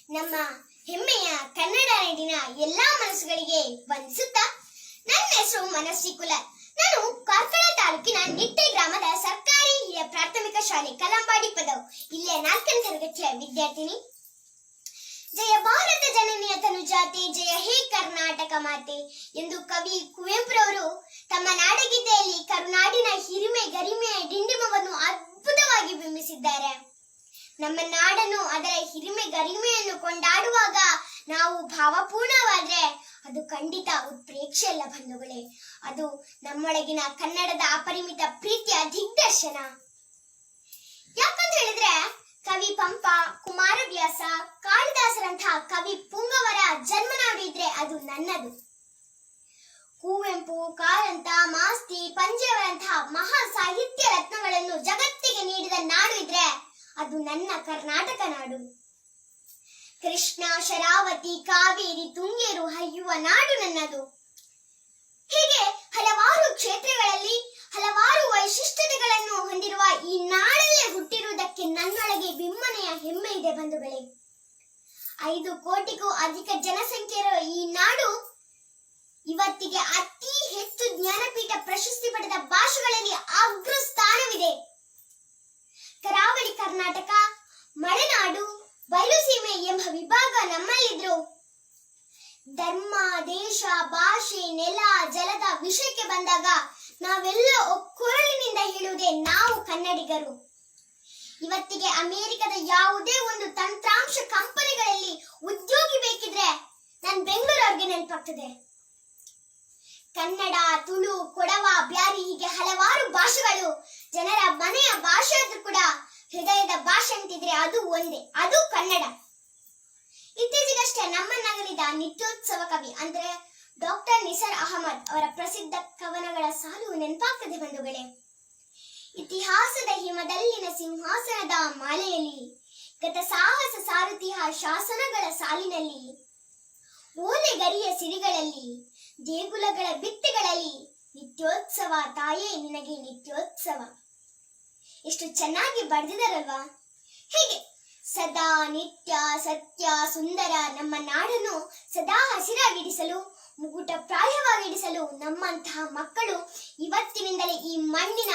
ನಮ್ಮ ಹೆಮ್ಮೆಯ ಕನ್ನಡ ನಾಡಿನ ಎಲ್ಲಾ ಮನಸ್ಸುಗಳಿಗೆ ವಂದಿಸುತ್ತಾ, ನನ್ನ ಹೆಸರು ಮನಸ್ವಿ ಕುಲಾಲ್. ನಾನು ಕಾರ್ಕಳ ತಾಲೂಕಿನ ನಿಟ್ಟೆ ಗ್ರಾಮದ ಸರ್ಕಾರಿ ಹಿರಿಯ ಪ್ರಾಥಮಿಕ ಶಾಲೆ ಕಲಂಬಾಡಿ ಪದವು ಇಲ್ಲಿಯ 4ನೇ ತರಗತಿಯ ವಿದ್ಯಾರ್ಥಿನಿ. ಜಯ ಭಾರತ ಜನನಿಯ ತನುಜಾತೆ, ಜಯ ಹೇ ಕರ್ನಾಟಕ ಮಾತೆ ಎಂದು ಕವಿ ಕುವೆಂಪುರವರು ತಮ್ಮ ನಾಡಗೀತೆಯಲ್ಲಿ ಕರುನಾಡಿನ ಹಿರಿಮೆ ಗರಿಮೆಯ ಡಿಂಡಿಮವನ್ನು ಅದ್ಭುತವಾಗಿ ಬಿಂಬಿಸಿದ್ದಾರೆ. ನಮ್ಮ ನಾಡನ್ನು, ಅದರ ಹಿರಿಮೆ ಗರಿಮೆಯನ್ನು ಕೊಂಡಾಡುವಾಗ ನಾವು ಭಾವಪೂರ್ಣವಾದ್ರೆ ಅದು ಖಂಡಿತ ಉತ್ಪ್ರೇಕ್ಷೆ ಅಲ್ಲ ಬಂಧುಗಳೇ, ಅದು ನಮ್ಮೊಳಗಿನ ಕನ್ನಡದ ಅಪರಿಮಿತ ಪ್ರೀತಿಯ ದಿಗ್ದರ್ಶನ. ಯಾಕಂತ ಹೇಳಿದ್ರೆ ಕವಿ ಪಂಪ, ಕುಮಾರವ್ಯಾಸ, ಕಾಳಿದಾಸರಂತಹ ಕವಿ ಪುಂಗವರ ಜನ್ಮನಾಡು ಇದ್ರೆ ಅದು ನನ್ನದು. ಕುವೆಂಪು, ಕಾರಂತ, ಮಾಸ್ತಿ, ಪಂಜೆಯವರಂತಹ ಮಹಾ ಸಾಹಿತ್ಯ ರತ್ನಗಳನ್ನು ಜಗತ್ತಿಗೆ ನೀಡಿದ ನಾಡು ಇದ್ರೆ ಅದು ನನ್ನ ಕರ್ನಾಟಕ ನಾಡು. ಕೃಷ್ಣ, ಶರಾವತಿ, ಕಾವೇರಿ, ತುಂಗೇರು ಹರಿಯುವ ನಾಡು ನನ್ನದು. ಹೀಗೆ ಹಲವಾರು ಕ್ಷೇತ್ರಗಳಲ್ಲಿ ಹಲವಾರು ವೈಶಿಷ್ಟ್ಯತೆಗಳನ್ನು ಹೊಂದಿರುವ ಈ ನಾಡಲ್ಲೇ ಹುಟ್ಟಿರುವುದಕ್ಕೆ ನನ್ನೊಳಗೆ ಬಿಮ್ಮನೆಯ ಹೆಮ್ಮೆ ಇದೆ ಬಂಧುಗಳೇ. 5 ಕೋಟಿಗೂ ಅಧಿಕ ಜನಸಂಖ್ಯೆ ಇರುವ ಈ ನಾಡು ಇವತ್ತಿಗೆ ಅತಿ ಹೆಚ್ಚು ಜ್ಞಾನಪೀಠ ಪ್ರಶಸ್ತಿ ಪಡೆದ ಭಾಷೆಗಳಲ್ಲಿ ಅಗ್ರ ಸ್ಥಾನವಿದೆ. ಕರಾವಳಿ ಕರ್ನಾಟಕ, ಮಲೆನಾಡು, ಬಯಲುಸೀಮೆ ಎಂಬ ವಿಭಾಗ ನಮ್ಮಲ್ಲಿದ್ರು ಧರ್ಮ, ದೇಶ, ಭಾಷೆ, ನೆಲ, ಜಲದ ವಿಷಯಕ್ಕೆ ಬಂದಾಗ ನಾವೆಲ್ಲ ಒಕ್ಕೊರಲಿನಿಂದ ಹೇಳುವುದೇ ನಾವು ಕನ್ನಡಿಗರು. ಇವತ್ತಿಗೆ ಅಮೆರಿಕದ ಯಾವುದೇ ಒಂದು ತಂತ್ರಾಂಶ ಕಂಪನಿಗಳಲ್ಲಿ ಉದ್ಯೋಗಿ ಬೇಕಿದ್ರೆ ನಾನು ಬೆಂಗಳೂರಿಗೆ ನೆನಪಾಗ್ತದೆ. ಕನ್ನಡ, ತುಳು, ಕೊಡವ, ಬ್ಯಾರಿ ಹೀಗೆ ಹಲವಾರು ಭಾಷೆಗಳು ಜನರ ಮನೆಯ ಭಾಷೆ ಆದ್ರೂ ಕೂಡ ಹೃದಯದ ಭಾಷೆ ಅಂತಿದ್ರೆ ಅದು ಒಂದೇ, ಅದು ಕನ್ನಡ. ಇತ್ತೀಚೆಗಷ್ಟೇ ನಮ್ಮನ್ನಗಲಿದ ನಿತ್ಯೋತ್ಸವ ಕವಿ ಅಂದ್ರೆ ಡಾಕ್ಟರ್ ನಿಸಾರ್ ಅಹಮದ್ ಅವರ ಪ್ರಸಿದ್ಧ ಕವನಗಳ ಸಾಲು ನೆನಪಾಗ್ತದೆ ಬಂಧುಗಳೇ. ಇತಿಹಾಸದ ಹಿಮದಲ್ಲಿನ ಸಿಂಹಾಸನದ ಮಾಲೆಯಲ್ಲಿ, ಗತ ಸಾಹಸ ಸಾರಥಿಯ ಶಾಸನಗಳ ಸಾಲಿನಲ್ಲಿ, ಓಲೆಗರಿಯ ಸಿರಿಗಳಲ್ಲಿ, ದೇಗುಲಗಳ ಭಿತ್ತಿಗಳಲ್ಲಿ, ನಿತ್ಯೋತ್ಸವ ತಾಯೇ ನಿನಗೆ ನಿತ್ಯೋತ್ಸವ. ಎಷ್ಟು ಚೆನ್ನಾಗಿ ಬರೆದಿದ್ದಾರಲ್ವಾ. ಹೀಗೆ ಸದಾ ನಿತ್ಯ ಸತ್ಯ ಸುಂದರ ನಮ್ಮ ನಾಡನ್ನು ಸದಾ ಹಸಿರಾಗಿಡಿಸಲು, ಮುಗುಟ ಪ್ರಾಯವಾಗಿಡಿಸಲು ನಮ್ಮಂತಹ ಮಕ್ಕಳು ಇವತ್ತಿನಿಂದಲೇ ಈ ಮಣ್ಣಿನ